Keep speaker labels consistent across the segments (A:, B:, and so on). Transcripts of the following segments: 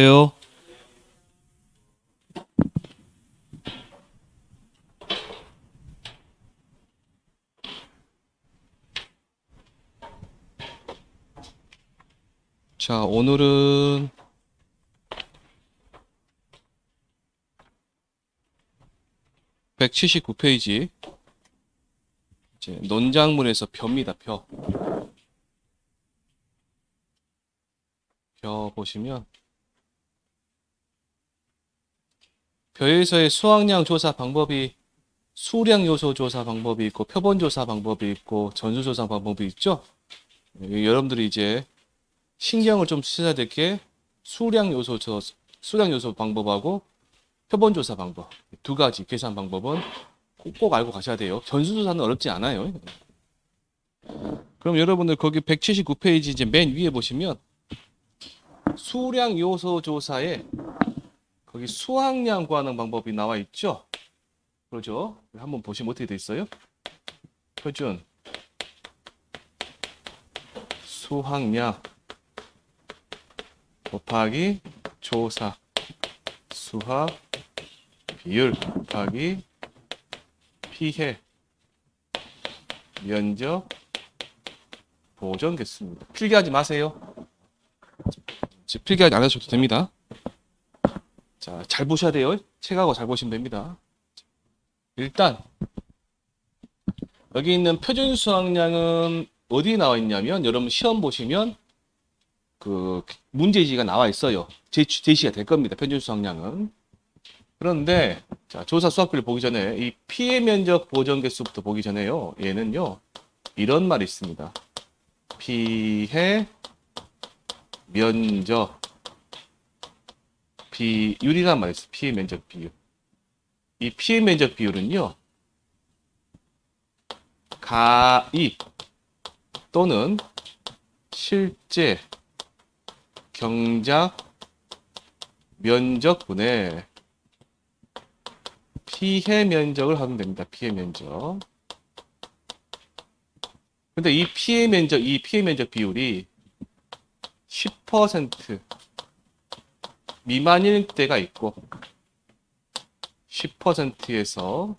A: 요. 자, 오늘은 179페이지 이제 논작문에서 벼입니다. 벼. 벼 보시면 벼에서의 수확량 조사 방법이 수량 요소 조사 방법이 있고 표본 조사 방법이 있고 전수 조사 방법이 있죠. 여러분들이 이제 신경을 좀 쓰셔야 될 게 수량 요소 방법하고 표본 조사 방법 두 가지 계산 방법은 꼭 알고 가셔야 돼요. 전수 조사는 어렵지 않아요. 그럼 여러분들 거기 179페이지 이제 맨 위에 보시면 수량 요소 조사에 거기 수확량 구하는 방법이 나와 있죠. 그러죠? 한번 보시면 어떻게 돼 있어요? 표준 수확량 곱하기 조사 수확 비율 곱하기 피해 면적 보전 개수입니다. 필기하지 마세요. 필기하지 않으셔도 됩니다. 자, 잘 보셔야 돼요. 책하고 잘 보시면 됩니다. 일단 여기 있는 표준 수확량은 어디에 나와 있냐면 여러분 시험 보시면 그 문제지가 나와 있어요. 제시가 될 겁니다. 표준 수확량은. 그런데 자, 조사 수확비를 보기 전에 이 피해 면적 보전 개수부터 보기 전에요. 얘는요. 이런 말이 있습니다. 피해 면적 비율이란 말이 있어요. 피해 면적 비율. 이 피해 면적 비율은요. 가입 또는 실제 경작 면적분의 피해 면적을 하면 됩니다. 피해 면적. 근데 이 피해 면적 비율이 10% 미만일 때가 있고 10%에서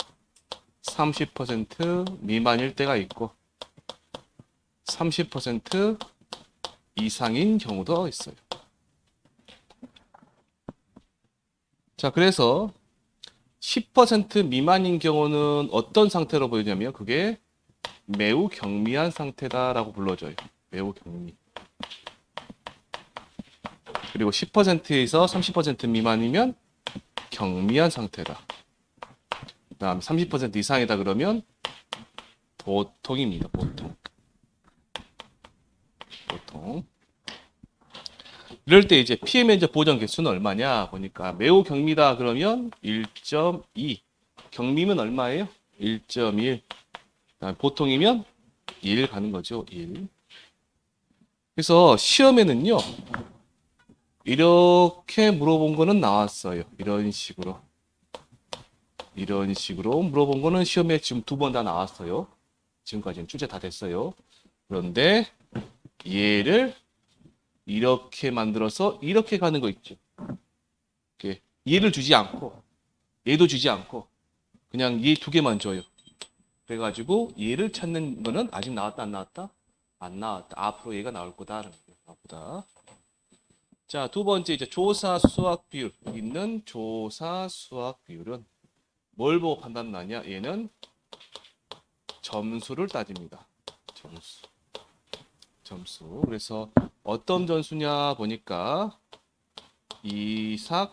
A: 30% 미만일 때가 있고 30% 이상인 경우도 있어요. 자, 그래서 10% 미만인 경우는 어떤 상태로 보이냐면 그게 매우 경미한 상태다라고 불러줘요. 매우 경미. 그리고 10%에서 30% 미만이면 경미한 상태다. 그다음 30% 이상이다 그러면 보통입니다. 보통. 이럴 때 이제 피해 면적 보전 개수는 얼마냐 보니까 매우 경미다 그러면 1.2. 경미면 얼마예요? 1.1. 보통이면 1 가는 거죠. 1. 그래서 시험에는요. 이렇게 물어본 거는 나왔어요. 이런 식으로 물어본 거는 시험에 지금 2번 다 나왔어요. 지금까지는 출제 다 됐어요. 그런데 얘를 이렇게 만들어서 이렇게 가는 거 있죠. 이렇게 얘를 주지 않고 얘도 주지 않고 그냥 얘 두 개만 줘요. 그래가지고 얘를 찾는 거는 아직 나왔다 안 나왔다? 안 나왔다. 앞으로 얘가 나올 거다라는 거다. 자, 두 번째 이제 조사 수확 비율 있는 조사 수확 비율은 뭘 보고 판단하냐? 얘는 점수를 따집니다. 점수. 그래서 어떤 점수냐 보니까 이삭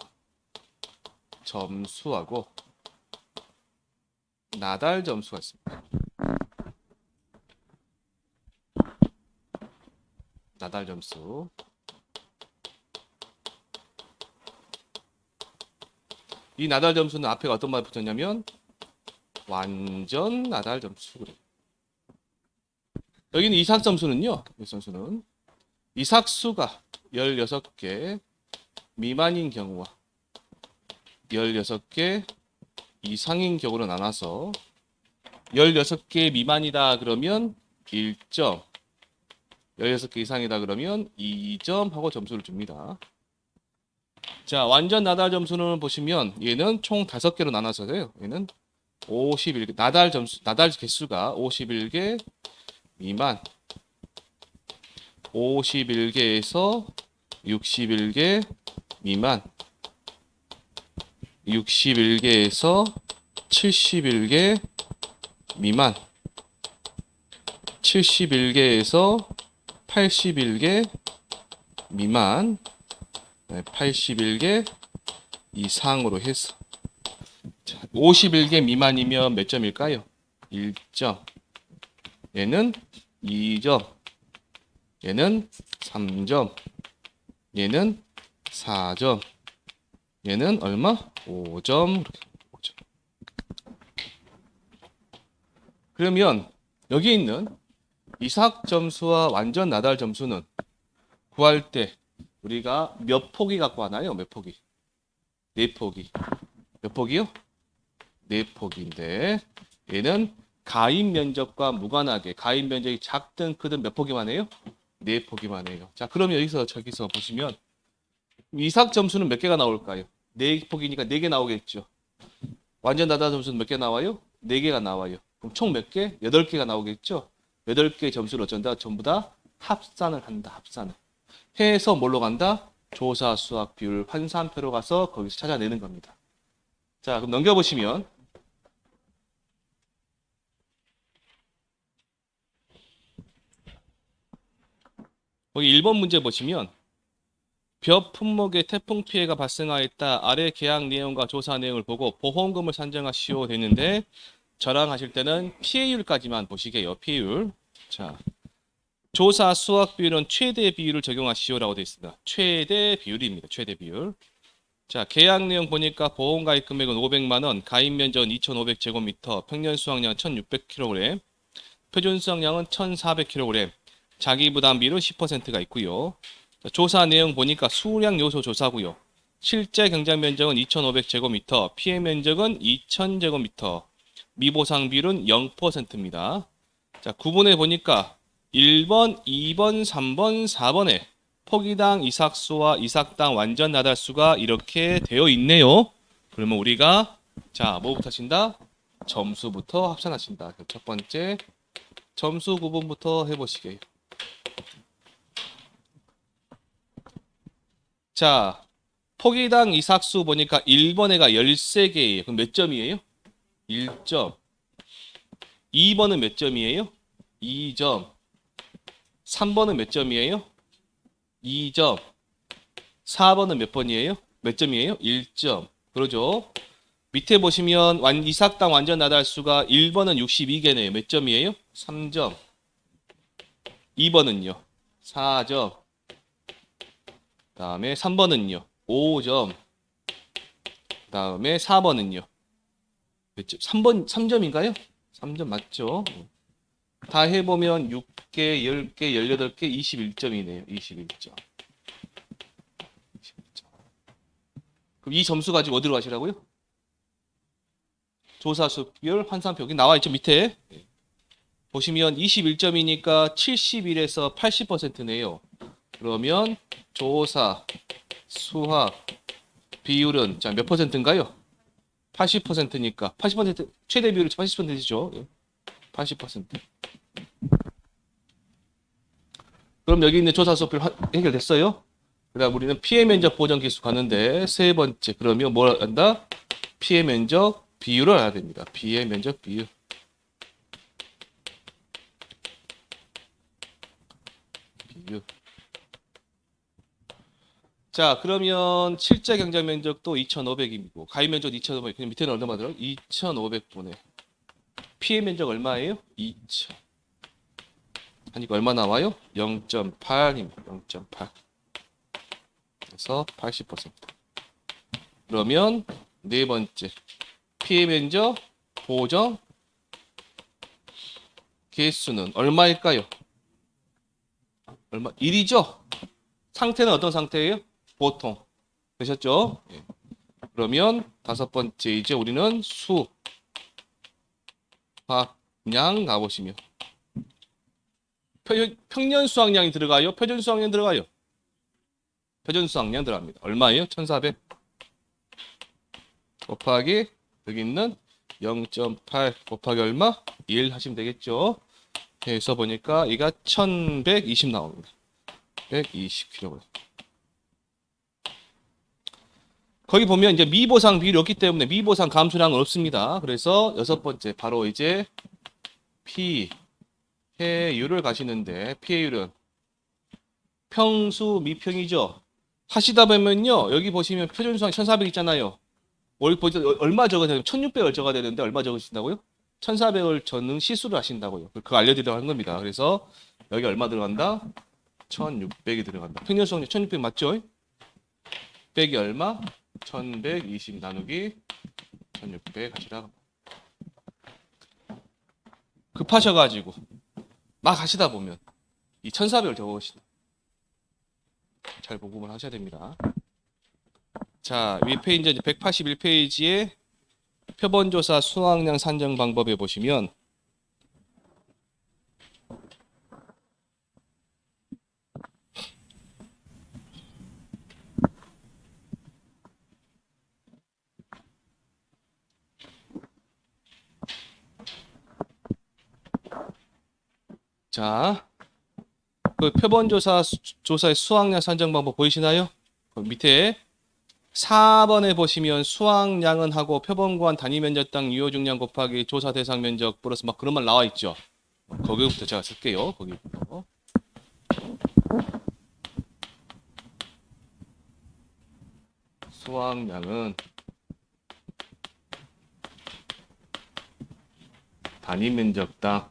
A: 점수하고 나달 점수가 있습니다. 나달 점수. 이 나달 점수는 앞에 어떤 말 붙었냐면 완전 나달 점수. 여기는 이삭 점수는요. 이 점수는 이삭수가 16개 미만인 경우와 16개 이상인 경우로 나눠서 16개 미만이다 그러면 1점, 16개 이상이다 그러면 2점 하고 점수를 줍니다. 자, 완전 나달 점수는 보시면 얘는 총 5개로 나눠서요. 얘는 51개, 나달 개수가 51개 미만, 51개에서 61개 미만, 61개에서 71개 미만, 71개에서 81개 미만, 81개 이상으로 해서 51개 미만이면 몇 점일까요? 1점. 얘는 2점. 얘는 3점. 얘는 4점. 얘는 얼마? 5점. 5점. 그러면 여기 있는 이삭 점수와 완전 나달 점수는 구할 때 우리가 몇 포기 갖고 하나요? 몇 포기? 4포기. 몇 포기요? 4포기인데 얘는 가입 면적과 무관하게 가입 면적이 작든 크든 몇 포기만 해요? 4포기만 해요. 자, 그러면 저기서 보시면 이삭 점수는 몇 개가 나올까요? 4포기니까 4개 나오겠죠. 완전 나달 점수는 몇 개 나와요? 4개가 나와요. 그럼 총 몇 개? 8개가 나오겠죠. 8개 점수를 어쩐다? 전부 다 합산을 한다. 합산을. 해서 뭘로 간다? 조사, 수학, 비율, 환산표로 가서 거기서 찾아내는 겁니다. 자, 그럼 넘겨보시면 거기 1번 문제 보시면 벼 품목에 태풍 피해가 발생하였다. 아래 계약 내용과 조사 내용을 보고 보험금을 산정하시오 되는데 저랑 하실 때는 피해율까지만 보시게요. 피해율. 자, 조사 수학 비율은 최대 비율을 적용하시오라고 되어 있습니다. 최대 비율입니다. 최대 비율. 자, 계약 내용 보니까 보험 가입 금액은 500만 원, 가입 면적은 2,500제곱미터, 평년 수확량은 1,600kg, 표준 수확량은 1,400kg, 자기 부담 비율은 10%가 있고요. 자, 조사 내용 보니까 수량 요소 조사고요. 실제 경작 면적은 2,500제곱미터, 피해 면적은 2,000제곱미터, 미보상 비율은 0%입니다. 자, 구분해 보니까 1번, 2번, 3번, 4번에 포기당 이삭수와 이삭당 완전 나달수가 이렇게 되어 있네요. 그러면 우리가 자, 뭐부터 하신다? 점수부터 합산하신다. 첫 번째 점수 구분부터 해보시게요. 자, 포기당 이삭수 보니까 1번 애가 13개예요. 그럼 몇 점이에요? 1점. 2번은 몇 점이에요? 2점. 3번은 몇 점이에요? 2점. 4번은 몇 번이에요? 몇 점이에요? 1점. 그러죠? 밑에 보시면 이삭당 완전 나달수가 1번은 62개네요. 몇 점이에요? 3점. 2번은요? 4점. 다음에 3번은요? 5점. 다음에 4번은요? 몇 점? 3점인가요? 3점 맞죠? 다 해보면 6개, 10개, 18개, 21점이네요. 21점. 그럼 이 점수 가지고 어디로 가시라고요? 조사수 비율 환산표 여기 나와 있죠 밑에. 보시면 21점이니까 71에서 80%네요. 그러면 조사 수학 비율은 자, 몇 퍼센트인가요? 80%니까 80% 최대 비율이 80%죠. 80%. 그럼 여기 있는 조사수 비율 해결됐어요? 그다음 우리는 피해 면적 보정 기수 가는데 세 번째 그러면 뭘 한다? 피해 면적 비율을 알아야 됩니다. 피해 면적 비율. 비율. 자, 그러면 실제 경작 면적도 2,500이고 가입 면적 2,500. 그럼 밑에는 얼마 들어? 2,500분의 피해 면적 얼마예요? 2,000. 하니까 얼마 나와요? 0.8입니다. 0.8. 그래서 80%. 그러면 네 번째 피해 면적 보정 개수는 얼마일까요? 얼마? 1이죠? 상태는 어떤 상태예요? 보통. 되셨죠? 예. 그러면 다섯 번째 이제 우리는 수확량 가보시면 평년 수확량이 들어가요? 표준 수확량 들어가요? 표준수학량 들어갑니다. 얼마예요? 1400 곱하기 여기 있는 0.8 곱하기 얼마? 1 하시면 되겠죠. 해서 보니까 이가 1120 나옵니다. 120kg. 거기 보면 이제 미보상 비율이 없기 때문에 미보상 감소량은 없습니다. 그래서 여섯 번째 바로 이제 피해율을 가시는데 피해율은 평수 미평이죠. 하시다 보면요. 여기 보시면 표준수학 1400 있잖아요. 얼마 적어야 되면 1600을 적어야 되는데 얼마 적으신다고요? 1400을 적는 시수를 하신다고요. 그거 알려드리려고 한 겁니다. 그래서 여기 얼마 들어간다? 1600이 들어간다. 평균수학률 1600 맞죠? 빼기 얼마? 1120 나누기 1600 하시라. 급하셔가지고 막 하시다 보면 이 1400을 적으시다. 잘 보고만 하셔야 됩니다. 자, 위 페이지 이제 181페이지에 표본조사 수확량 산정 방법에 보시면 자, 그 조사의 수확량 산정 방법 보이시나요? 그 밑에 4번에 보시면 수확량은 하고 표본구간 단위 면적당 유효 중량 곱하기 조사 대상 면적 플러스 막 그런 말 나와 있죠. 거기부터 제가 쓸게요. 거기부터. 수확량은 단위 면적당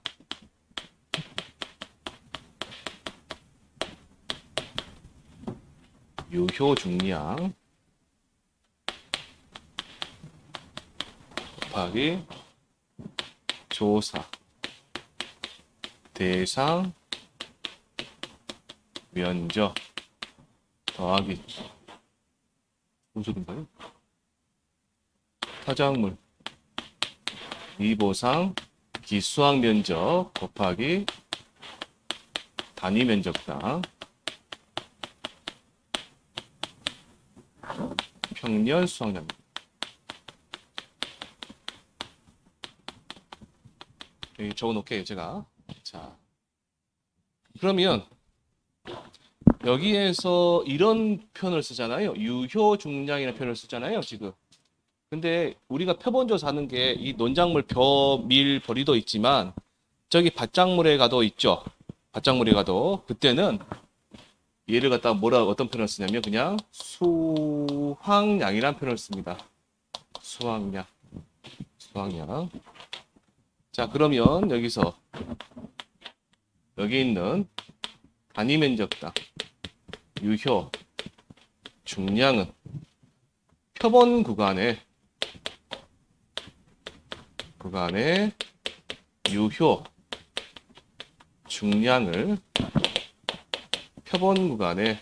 A: 유효 중량 곱하기 조사 대상 면적 더하기 무슨 소리인가요? 타작물 미보상 기수학 면적 곱하기 단위 면적당 평년 수확량. 여기 적어놓을게요, 제가. 자, 그러면 여기에서 이런 표현을 쓰잖아요. 유효 중량이라는 표현을 쓰잖아요, 지금. 근데 우리가 표본조사 하는 게 이 논작물 벼, 밀, 버리도 있지만 저기 밭작물에 가도 있죠. 밭작물에 가도 그때는 얘를 갖다가 어떤 표현을 쓰냐면 그냥 수확량이라는 표현을 씁니다. 수확량. 자, 그러면 여기서 여기 있는 단위 면적당 유효 중량은 표본 구간의 유효 중량을 표본 구간의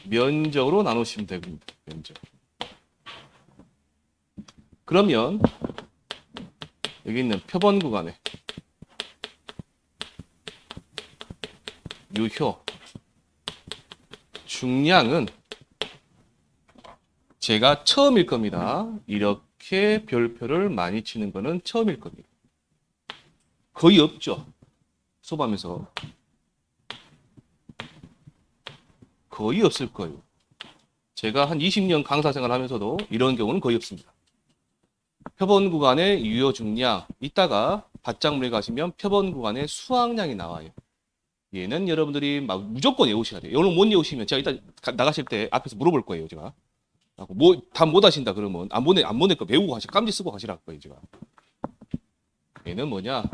A: 면적으로 나누시면 됩니다. 면적. 그러면 여기 있는 표본 구간의 유효 중량은 제가 처음일 겁니다. 이렇게 별표를 많이 치는 거는 처음일 겁니다. 거의 없죠. 수업하면서 거의 없을 거예요. 제가 한 20년 강사 생활하면서도 이런 경우는 거의 없습니다. 표본 구간의 유효 중량, 이따가 밭작물에 가시면 표본 구간의 수확량이 나와요. 얘는 여러분들이 막 무조건 외우셔야 돼요. 오늘 못 외우시면 제가 이따 나가실 때 앞에서 물어볼 거예요, 제가. 답 못 하신다 그러면 안 보낼 거 외우고 가시, 깜지 쓰고 가시라 할 거예요, 제가. 얘는 뭐냐?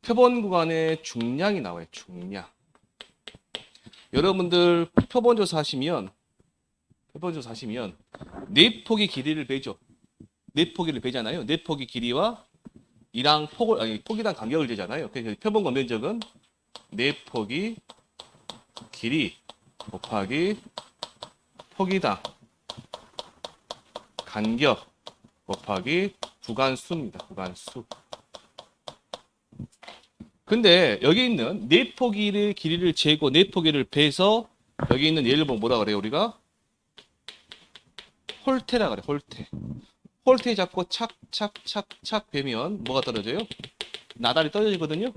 A: 표본 구간의 중량이 나와요, 중량. 여러분들 표본조사 하시면 네폭의 길이를 베죠. 네폭이를 베잖아요. 네폭의 길이와 이랑 폭이랑 간격을 재잖아요. 그래서 표본과 면적은 네폭이 길이 곱하기 폭이당 간격 곱하기 구간수입니다. 구간수. 근데 여기 있는 내포기의 길이를 재고 내포기를 베서 여기 있는 얘를 보면 뭐라 그래요 우리가? 홀태라 그래. 홀태. 홀태 잡고 착착착착 베면 뭐가 떨어져요? 나달이 떨어지거든요.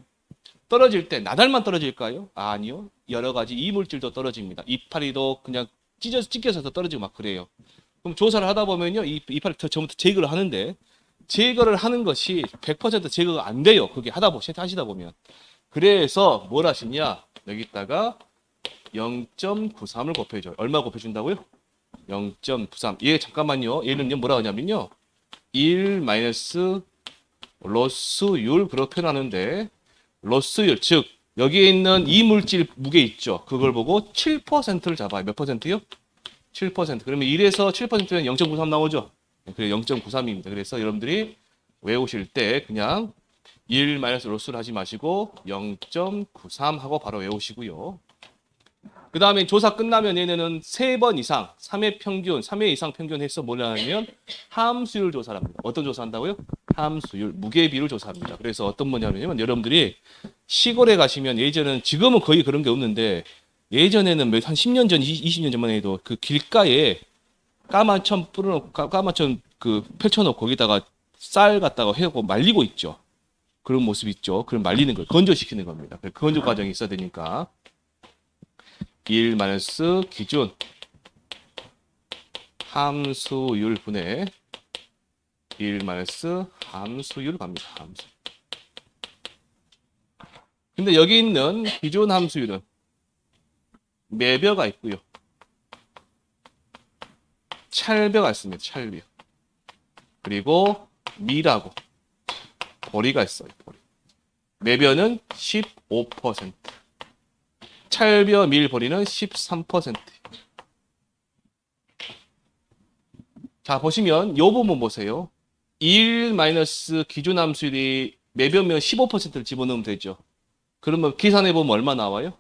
A: 떨어질 때 나달만 떨어질까요? 아니요. 여러 가지 이물질도 떨어집니다. 이파리도 그냥 찢겨서 떨어지고 막 그래요. 그럼 조사를 하다 보면요. 이 이파리 전부 다 제거를 하는데 제거를 하는 것이 100% 제거가 안 돼요. 그게 하시다 보면. 그래서 뭘 하시냐? 여기다가 0.93을 곱해줘요. 얼마 곱해준다고요? 0.93. 얘 잠깐만요. 얘는요 뭐라 하냐면요. 1 마이너스 로스율 그렇게 표현하는데 로스율 즉 여기에 있는 이물질 무게 있죠. 그걸 보고 7%를 잡아요. 몇 퍼센트요? 7%. 그러면 1에서 7%면 0.93 나오죠. 그래 0.93입니다. 그래서 여러분들이 외우실 때 그냥 1 마이너스 로스를 하지 마시고 0.93 하고 바로 외우시고요. 그 다음에 조사 끝나면 얘네는 3번 이상, 3회 평균, 3회 이상 평균 해서 뭐냐 하면 함수율 조사를 합니다. 어떤 조사한다고요? 함수율, 무게비율 조사합니다. 그래서 어떤 뭐냐면 여러분들이 시골에 가시면 예전에는 지금은 거의 그런 게 없는데 예전에는 한 10년 전, 20년 전만 해도 그 길가에 까만천 뿌려놓고, 까만천 그 펼쳐놓고 거기다가 쌀 갖다가 해고 말리고 있죠. 그런 모습 있죠. 그럼 말리는 걸 건조시키는 겁니다. 그 건조 과정이 있어야 되니까. 1 마이너스 기준 함수율 분의 1 마이너스 함수율 갑니다. 함수. 근데 여기 있는 기준 함수율은 매벼가 있고요. 찰벼가 있습니다. 찰벼. 그리고 미라고 보리가 있어요. 보리. 매벼는 15%. 찰벼 밀보리는 13%. 자, 보시면 요 부분 보세요. 1 마이너스 기준 함수율이 매벼면 15%를 집어넣으면 되죠. 그러면 계산해 보면 얼마 나와요?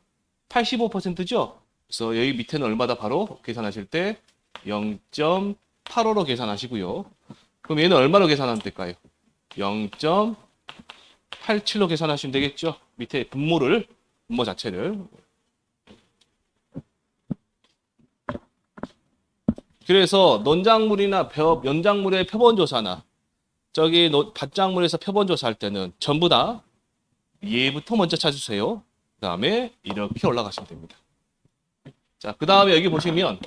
A: 85%죠? 그래서 여기 밑에는 얼마다 바로 계산하실 때 0.85로 계산하시고요. 그럼 얘는 얼마로 계산하면 될까요? 0.87로 계산하시면 되겠죠? 밑에 분모 자체를. 그래서 논작물이나 연작물의 표본조사나 저기 밭작물에서 표본조사할 때는 전부 다 얘부터 먼저 찾으세요. 그 다음에 이렇게 올라가시면 됩니다. 자, 그 다음에 여기 보시면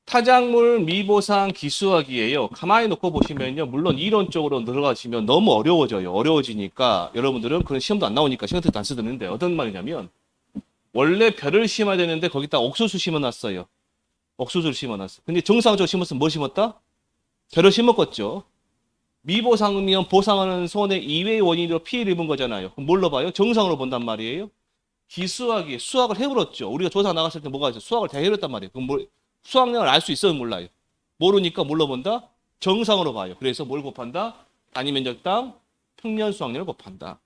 A: 타작물 미보상 기수학이에요. 가만히 놓고 보시면요. 물론 이론적으로 들어가시면 너무 어려워져요. 어려워지니까 여러분들은 그런 시험도 안 나오니까 시간도 안 쓰는데 어떤 말이냐면 원래 벼를 심어야 되는데 거기다 옥수수 심어놨어요. 옥수수를 심어놨어. 근데 정상적으로 심었으면 뭐 심었다? 벼를 심었겠죠. 미보상이면 보상하는 손해 이외의 원인으로 피해를 입은 거잖아요. 그럼 뭘로 봐요? 정상으로 본단 말이에요. 기수학이 수학을 해버렸죠. 우리가 조사 나갔을 때 뭐가 있어요? 수학을 다 해버렸단 말이에요. 그럼 수학량을 알 수 있어요? 몰라요? 모르니까 뭘로 본다? 정상으로 봐요. 그래서 뭘 곱한다? 단위 면적당 평년 수확량을 곱한다.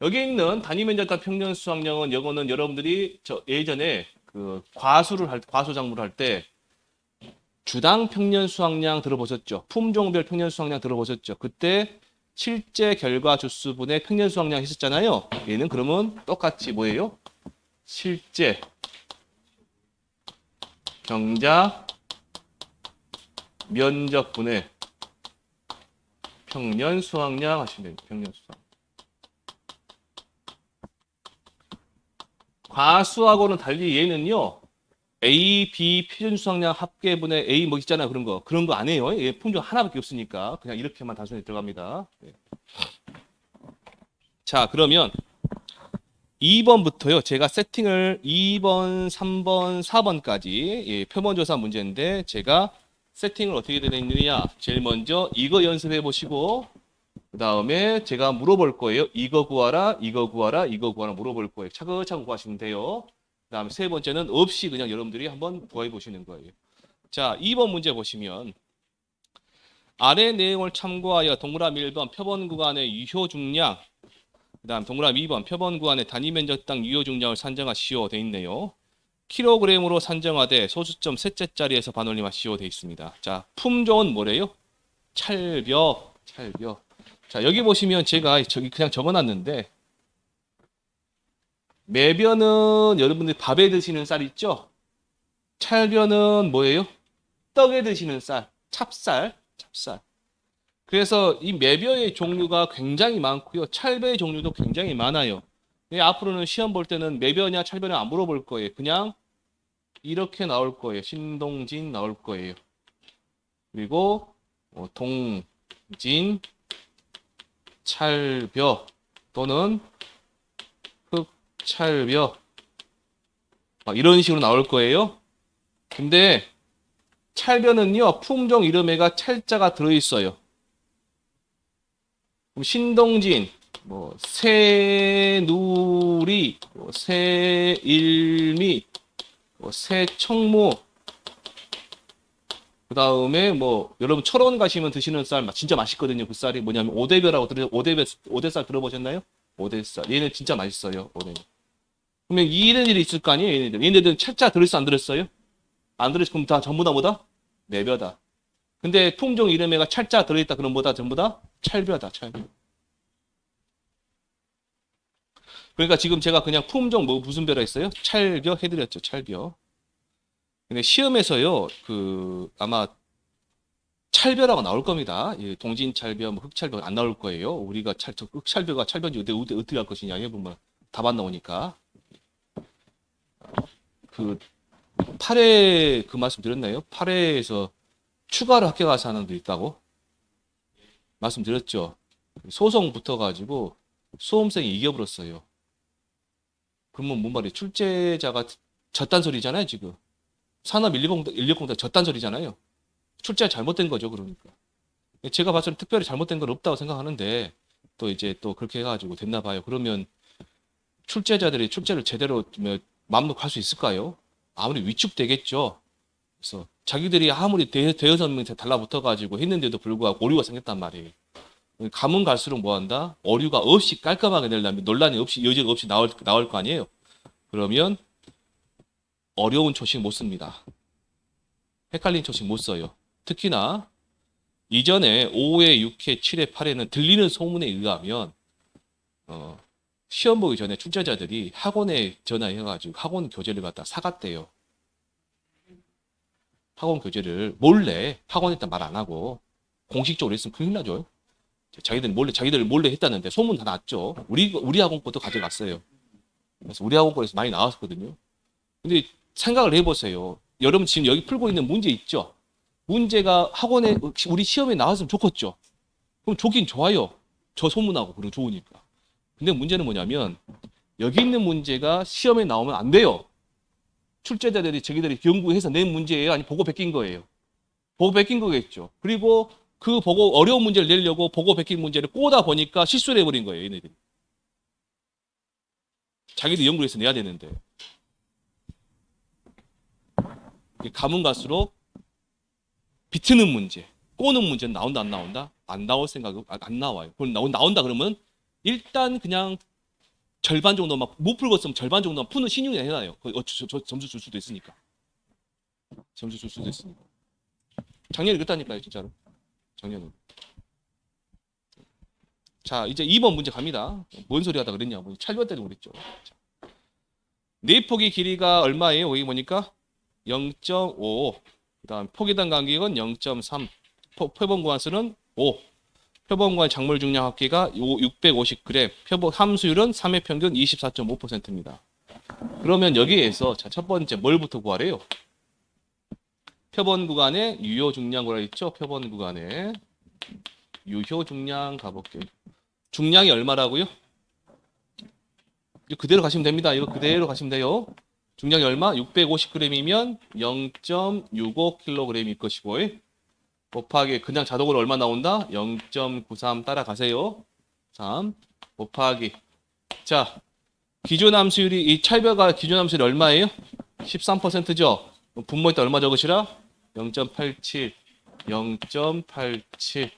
A: 여기 있는 단위 면적당 평년 수확량은 이거는 여러분들이 예전에 그 과수 작물을 할 때 주당 평년 수확량 들어보셨죠? 품종별 평년 수확량 들어보셨죠? 그때 실제 결과 주수분의 평년 수확량 했었잖아요. 얘는 그러면 똑같이 뭐예요? 실제 경자 면적분의 평년 수확량 하시면 됩니다. 평년 수확. 과수하고는 달리 얘는요. A, B 표준 수확량 합계분의 A 뭐 있잖아요. 그런 거 안 해요. 얘 품종 하나밖에 없으니까 그냥 이렇게만 단순히 들어갑니다. 네. 자, 그러면 2번부터요. 제가 세팅을 2번, 3번, 4번까지 표본조사 문제인데 제가 세팅을 어떻게 되어 있느냐. 제일 먼저 이거 연습해 보시고 그 다음에 제가 물어볼 거예요. 이거 구하라, 이거 구하라, 이거 구하라 물어볼 거예요. 차근차근 구하시면 돼요. 그 다음에 세 번째는 없이 그냥 여러분들이 한번 구해 보시는 거예요. 자, 2번 문제 보시면 아래 내용을 참고하여 동그라미 1번 표본 구간의 유효 중량 그 다음 동그라미 2번 표본 구간의 단위 면적당 유효 중량을 산정하시오 돼 있네요. 킬로그램으로 산정하되 소수점 셋째 자리에서 반올림하시오 돼 있습니다. 자, 품종은 뭐래요? 찰벽. 찰벼. 자, 여기 보시면 제가 저기 그냥 적어놨는데 매벼는 여러분들 밥에 드시는 쌀 있죠? 찰벼는 뭐예요? 떡에 드시는 쌀, 찹쌀, 찹쌀. 그래서 이 매벼의 종류가 굉장히 많고요. 찰벼의 종류도 굉장히 많아요. 앞으로는 시험 볼 때는 매벼냐 찰벼냐 안 물어볼 거예요. 그냥 이렇게 나올 거예요. 신동진 나올 거예요. 그리고 동진 찰벼 또는 흑찰벼 막 이런 식으로 나올 거예요. 근데 찰벼는요 품종 이름에가 찰자가 들어있어요. 그럼 신동진, 뭐 새누리, 뭐 새일미, 뭐 새청무, 그 다음에 뭐 여러분 철원 가시면 드시는 쌀 진짜 맛있거든요. 그 쌀이 뭐냐면 오대벼라고 오대쌀 들어보셨나요? 오대쌀. 얘는 진짜 맛있어요. 오대. 그러면 이런 일이 있을 거 아니에요? 얘네들은 찰자 들었어 안 들었어요? 안 들었어. 그럼 다 전부 다 뭐다? 매벼다. 근데 품종 이름에가 찰자 들어있다. 그럼 뭐다? 전부 다 찰벼다. 찰벼. 그러니까 지금 제가 그냥 품종 뭐 무슨 벼라 했어요? 찰벼 해드렸죠. 찰벼. 근데 시험에서요, 아마 찰벼라고 나올 겁니다. 예, 동진찰벼, 뭐 흑찰벼 안 나올 거예요. 우리가 흑찰벼가 찰벼인지 어떻게 할 것이냐 해보면 답 안 나오니까. 그 8회 그 말씀 드렸나요? 8회에서 추가로 합격한 사람도 있다고 말씀드렸죠. 소송 붙어가지고 수험생이 이겨버렸어요. 그러면 뭔 말이에요? 출제자가 졌단 소리잖아요, 지금. 산업 인력공단 졌단 소리잖아요. 출제가 잘못된 거죠, 그러니까. 제가 봤을 때 특별히 잘못된 건 없다고 생각하는데 또 이제 또 그렇게 해가지고 됐나 봐요. 그러면 출제자들이 출제를 제대로 마음대로 할 수 있을까요? 아무리 위축되겠죠. 그래서 자기들이 아무리 대여섯 명한테 달라붙어가지고 했는데도 불구하고 오류가 생겼단 말이에요. 가면 갈수록 뭐 한다? 오류가 없이 깔끔하게 내려면 논란이 없이 여지가 없이 나올 거 아니에요. 그러면 어려운 초식 못 씁니다. 헷갈린 초식 못 써요. 특히나 이전에 5회, 6회, 7회, 8회는 들리는 소문에 의하면 시험 보기 전에 출제자들이 학원에 전화해가지고 학원 교재를 갖다 사갔대요. 학원 교재를 몰래 학원에다 말 안 하고 공식적으로 했으면 큰일 나죠. 자기들 몰래 했다는데 소문 다 났죠. 우리 학원 것도 가져갔어요. 그래서 우리 학원 거에서 많이 나왔거든요. 근데 생각을 해보세요. 여러분 지금 여기 풀고 있는 문제 있죠? 문제가 학원에 우리 시험에 나왔으면 좋겠죠. 그럼 좋긴 좋아요. 저 소문하고 그럼 좋으니까. 근데 문제는 뭐냐면 여기 있는 문제가 시험에 나오면 안 돼요. 출제자들이 자기들이 연구해서 낸 문제예요? 아니 보고 베낀 거예요? 보고 베낀 거겠죠. 그리고 그 보고 어려운 문제를 내려고 보고 베낀 문제를 꼬다 보니까 실수를 해버린 거예요. 얘네들이. 자기도 연구를 해서 내야 되는데. 가면 갈수록 비트는 문제, 꼬는 문제는 나온다 안 나온다? 안 나올 생각은 안 나와요. 그럼 나온다 그러면 일단 그냥 절반 정도만 못 풀었으면 절반 정도만 푸는 신용이 해놔요. 점수 줄 수도 있으니까. 점수 줄 수도 있으니까. 작년에 그랬다니까요, 진짜로. 작년에. 자, 이제 2번 문제 갑니다. 뭔 소리 하다 그랬냐? 뭐 찰벼 때도 그랬죠. 네폭의 길이가 얼마예요? 여기 보니까 0.5. 그다음 폭이당 간격은 0.3. 표본 구간수는 5. 표본 구간 작물 중량 합계가 650g. 표본 함수율은 3회 평균 24.5%입니다. 그러면 여기에서 자, 첫 번째 뭘부터 구하래요? 표본 구간에 유효 중량 구하라 했죠? 표본 구간에 유효 중량 가볼게요. 중량이 얼마라고요? 이거 그대로 가시면 됩니다. 이거 그대로 가시면 돼요. 중량이 얼마? 650g이면 0.65kg일 것이고 곱하기 그냥 자동으로 얼마 나온다? 0.93 따라가세요. 3 곱하기 자 기존 함수율이 이 찰벼가 기존 함수율이 얼마예요? 13%죠. 분모에다 얼마 적으시라? 0.87 0.87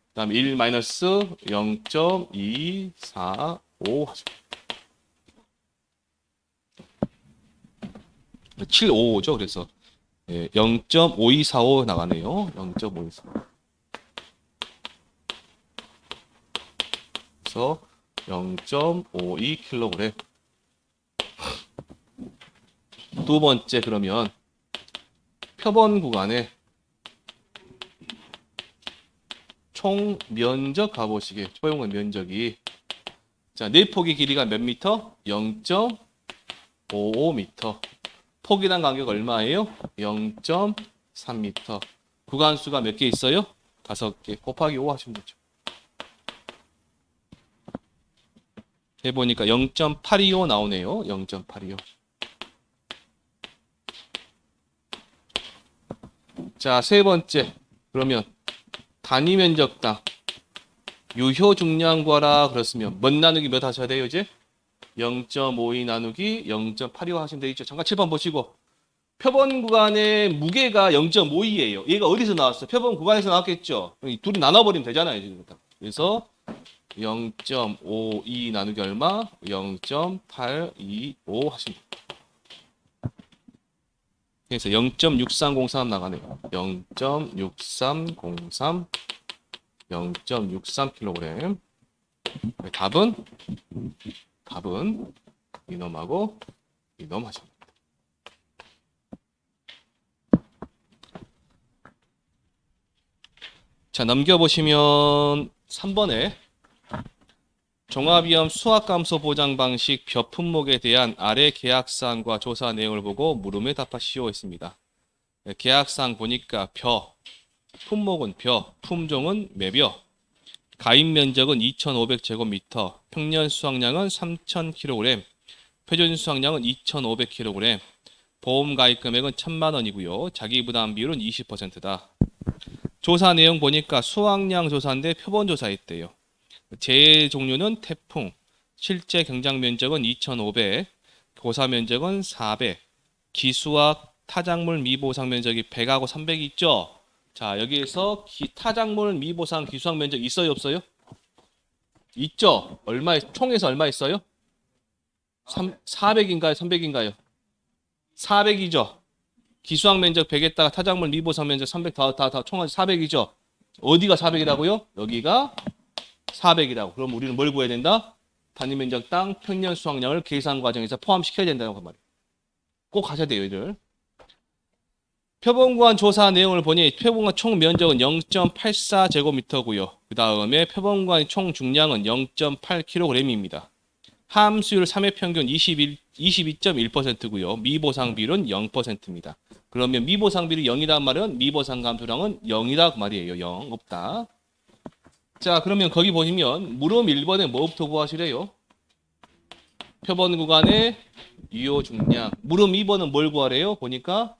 A: 그다음 1 마이너스 0.245 755죠. 그래서 0.5245 나가네요. 0.5245. 그래서 0.52kg. 두 번째 그러면 표본 구간의 총 면적 가보시게. 표본 면적이 자, 내폭의 길이가 몇 미터? 0.55m. 폭이란 간격 얼마예요? 0.3m. 구간수가 몇 개 있어요? 5개. 곱하기 5 하시면 되죠. 해보니까 0.825 나오네요. 0.825. 자, 세 번째. 그러면 단위 면적당 유효 중량 구하라 그랬으면 몇 나누기 몇 하셔야 돼요, 이제? 0.52 나누기 0.825 하시면 되겠죠. 잠깐 7번 보시고. 표본 구간의 무게가 0.52예요. 얘가 어디서 나왔어? 표본 구간에서 나왔겠죠. 둘이 나눠버리면 되잖아요, 지금. 그래서 0.52 나누기 얼마? 0.825 하시면 됩니다. 그래서 0.6303 나가네요. 0.6303 0.63kg. 답은 이놈하고 이놈 하시면 됩니다. 자, 넘겨보시면 3번에 종합위험 수학감소 보장 방식 벼 품목에 대한 아래 계약사항과 조사 내용을 보고 물음에 답하시오 했습니다. 계약사항 보니까 벼, 품목은 벼, 품종은 매벼, 가입 면적은 2,500제곱미터, 평년 수확량은 3,000kg, 표준 수확량은 2,500kg, 보험 가입 금액은 1,000만 원이고요. 자기 부담 비율은 20%다. 조사 내용 보니까 수확량 조사인데 표본 조사했대요. 재해 종류는 태풍, 실제 경작 면적은 2,500, 고사 면적은 400, 기수학 타작물 미보상 면적이 100하고 300이 있죠. 자, 여기에서 타작물 미보상 기수학 면적 있어요, 없어요? 있죠. 총에서 얼마 있어요? 400인가요, 300인가요? 400이죠. 기수학 면적 100에다가 타작물 미보상 면적 300 다 총합 400이죠. 어디가 400이라고요? 여기가 400이라고. 그럼 우리는 뭘 구해야 된다? 단위 면적당 평년 수확량을 계산 과정에서 포함시켜야 된다는 거 말이에요. 꼭 하셔야 돼요, 이들. 표본구간 조사 내용을 보니 표본구간 총 면적은 0.84제곱미터고요. 그 다음에 표본구간 총 중량은 0.8kg입니다. 함수율 3회 평균 22.1%고요. 미보상 비율은 0%입니다. 그러면 미보상 비율이 0이란 말은 미보상 감소량은 0이다 그 말이에요. 0 없다. 자, 그러면 거기 보시면 물음 1번에 뭐부터 구하시래요? 표본 구간의 유효 중량. 물음 2번은 뭘 구하래요? 보니까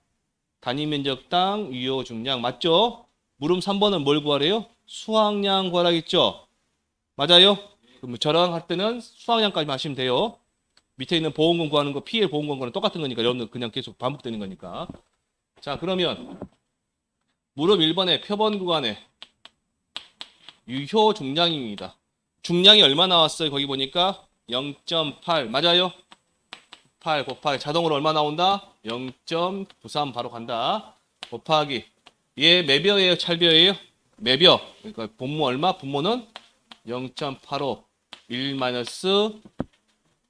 A: 단위 면적당 유효 중량 맞죠? 물음 3번은 뭘 구하래요? 수확량 구하라겠죠? 맞아요? 그럼 저랑 할 때는 수확량까지 하시면 돼요. 밑에 있는 보험금 구하는 거, PL 보험금 구하는 거 똑같은 거니까 여러분들 그냥 계속 반복되는 거니까. 자, 그러면 물음 1번의 표본 구간의 유효 중량입니다. 중량이 얼마 나왔어요? 거기 보니까 0.8 맞아요? 8 곱하기 자동으로 얼마 나온다? 0.93 바로 간다. 곱하기 얘 매벼예요? 찰벼예요? 매벼. 그러니까 분모 얼마? 분모는 0.85 1 마이너스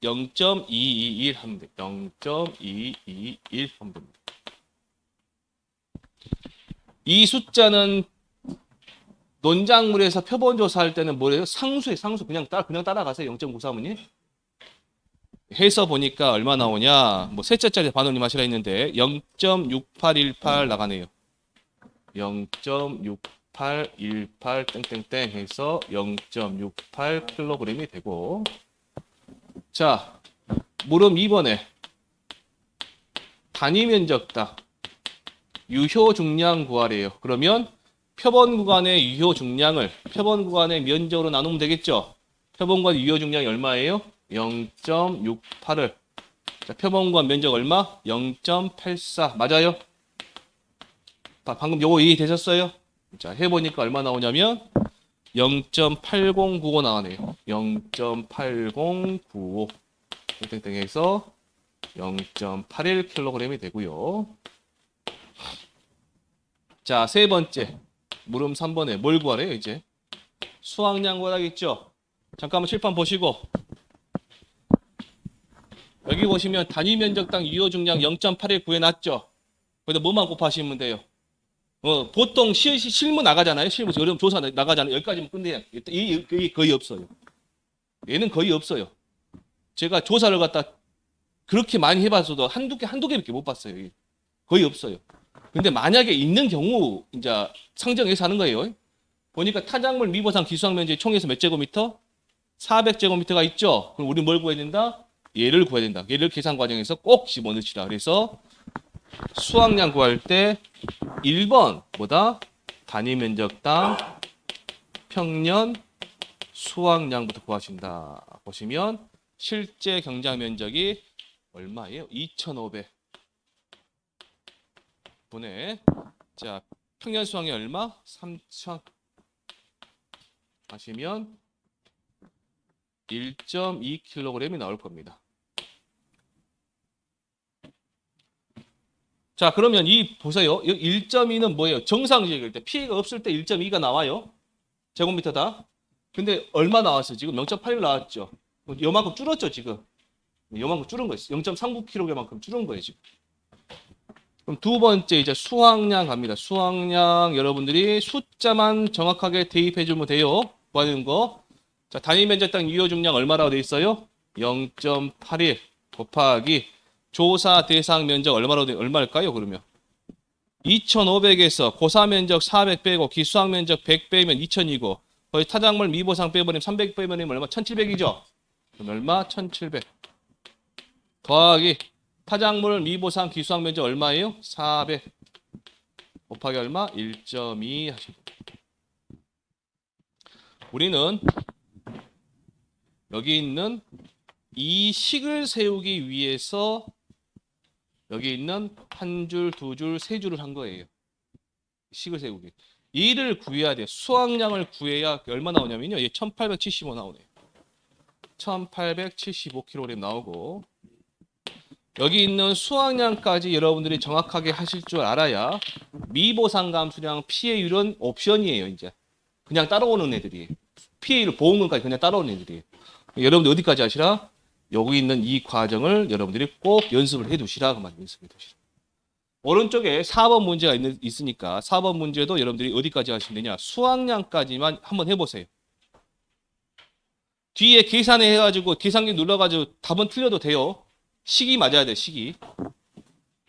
A: 0.221 하면 돼. 0.221 하면 됩니다. 이 숫자는 논작물에서 표본 조사할 때는 뭐래요? 상수에 상수 그냥 따라가세요. 0.93은요. 해서 보니까 얼마 나오냐? 뭐 셋째짜리 반원님 하시라 했는데 0.6818 나가네요. 0.6818 땡땡땡 해서 0.68kg이 되고. 자, 물음 2번에 단위 면적당 유효 중량 구하래요. 그러면 표본 구간의 유효 중량을 표본 구간의 면적으로 나누면 되겠죠? 표본 구간 유효 중량이 얼마예요? 0.68을. 자, 표본 구간 면적 얼마? 0.84. 맞아요? 방금 요거 이해되셨어요? 자, 해보니까 얼마 나오냐면 0.8095 나오네요. 0.8095 땡땡땡 해서 0.81kg이 되고요. 자, 세 번째 물음 3번에 뭘 구하래요? 이제 수확량 구하라겠죠? 잠깐만 칠판 보시고 여기 보시면 단위 면적당 유효 중량 0.8을 구해놨죠. 거기다 뭐만 곱하시면 돼요. 보통 실무 나가잖아요. 실무 여름 조사 나가잖아요. 여기까지만 끝내야. 이게 거의 없어요. 얘는 거의 없어요. 제가 조사를 갖다 그렇게 많이 해봤어도 한두 개밖에 못 봤어요. 거의 없어요. 근데 만약에 있는 경우 이제 상정해서 하는 거예요. 보니까 타작물 미보상 기수학 면적이 총에서 몇 제곱미터? 400제곱미터가 있죠. 그럼 우리 뭘 구해야 된다? 얘를 구해야 된다. 얘를 계산 과정에서 꼭 집어넣으시라. 그래서 수확량 구할 때 1번 뭐다? 단위 면적당 평년 수확량부터 구하신다. 보시면 실제 경작 면적이 얼마예요? 2,500 분의 자 평년 수확량 얼마? 3,000 하시면 1.2kg이 나올 겁니다. 자, 그러면 이 보세요. 1.2는 뭐예요? 정상적일 때 피해가 없을 때 1.2가 나와요. 제곱미터다. 근데 얼마 나왔어요? 지금 0.8 나왔죠. 요만큼 줄었죠, 지금. 요만큼 줄은 거예요. 0.39kg만큼 줄은 거예요, 지금. 그럼 두 번째 이제 수확량 갑니다. 수확량 여러분들이 숫자만 정확하게 대입해 주면 돼요. 구하는 거. 자, 단위 면적당 유효 중량 얼마라고 돼 있어요? 0.81 곱하기 조사 대상 면적 얼마일까요? 그러면 2,500에서 고사 면적 400 빼고 기수학 면적 100 빼면 2,000이고 거의 타작물 미보상 빼버리면 300 빼버리면 얼마? 1,700이죠. 그럼 얼마? 1,700 더하기 타작물 미보상 기수학 면적 얼마예요? 400 곱하기 얼마? 1.2 하시면 우리는 여기 있는 이 식을 세우기 위해서 여기 있는 한 줄, 두 줄, 세 줄을 한 거예요. 식을 세우기. 이를 구해야 돼요. 수확량을 구해야 얼마 나오냐면요. 1875 나오네요. 1875kg 나오고 여기 있는 수확량까지 여러분들이 정확하게 하실 줄 알아야 미보상 감수량 피해율은 옵션이에요. 이제 그냥 따라오는 애들이 피해율 보험금까지 그냥 따라오는 애들이 여러분들 어디까지 하시라? 여기 있는 이 과정을 여러분들이 꼭 연습을 해 두시라. 그만 연습해 두시라. 오른쪽에 4번 문제가 있으니까 4번 문제도 여러분들이 어디까지 하시면 되냐? 수확량까지만 한번 해보세요. 뒤에 계산해 가지고 계산기 눌러가지고 답은 틀려도 돼요. 식이 맞아야 돼, 식이.